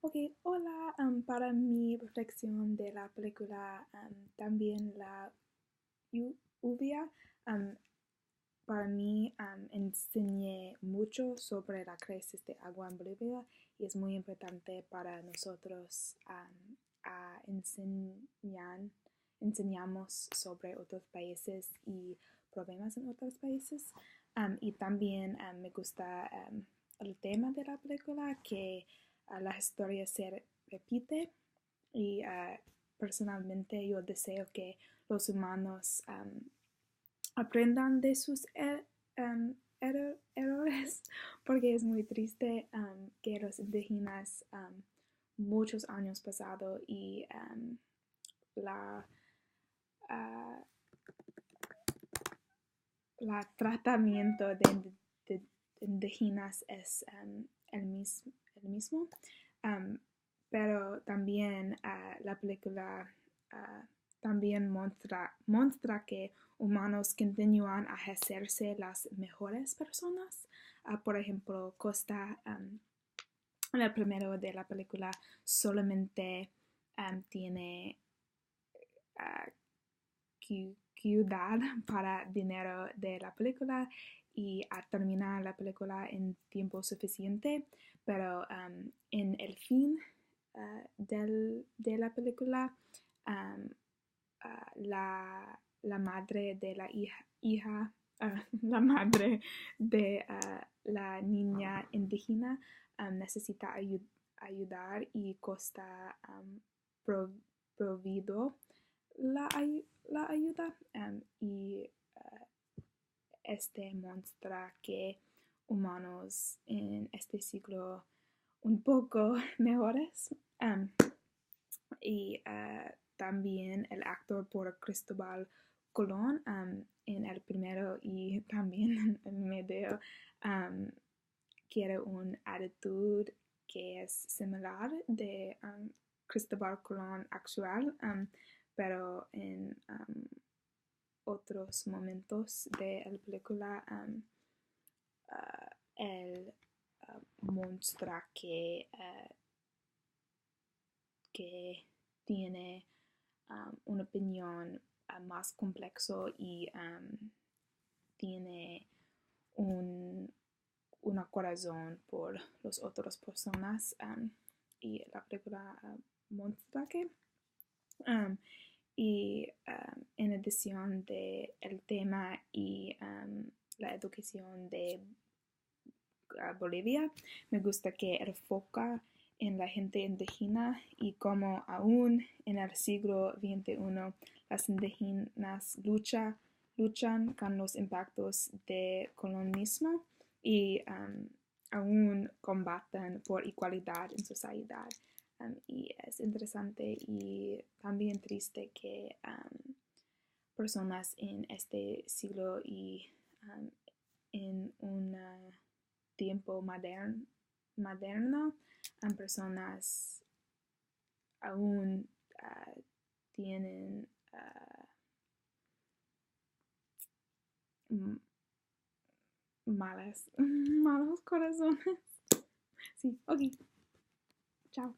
Ok, hola. Para mi reflexión de la película, también la lluvia, um, para mí enseñé mucho sobre la crisis de agua en Bolivia y es muy importante para nosotros a enseñamos sobre otros países y problemas en otros países. Y también me gusta el tema de la película, que la historia se repite y personalmente yo deseo que los humanos aprendan de sus errores, porque es muy triste que los indígenas muchos años pasado y la, uh, la tratamiento de indígenas es el mismo. Um, pero también la película también muestra que humanos continúan a hacerse las mejores personas. Por ejemplo, Costa, en el primero de la película, solamente tiene cuidad para dinero de la película y a terminar la película en tiempo suficiente, pero en el fin de la película, la madre de la hija la madre de la niña indígena necesita ayudar y Costa provido la ayuda y este muestra que humanos en este siglo un poco mejores. Y también el actor por Cristóbal Colón en el primero y también en el medio quiere una actitud que es similar de Cristóbal Colón actual, pero en otros momentos de la película él muestra que tiene una opinión más complejo y tiene un corazón por las otras personas y la película muestra que y en adición de el tema y la educación de Bolivia, me gusta que enfoca en la gente indígena y cómo aún en el siglo XXI las indígenas luchan con los impactos del colonialismo y aún combaten por igualdad en sociedad. Y es interesante y también triste que personas en este siglo y en un tiempo moderno, personas aún tienen malos corazones. Sí, ok, chao.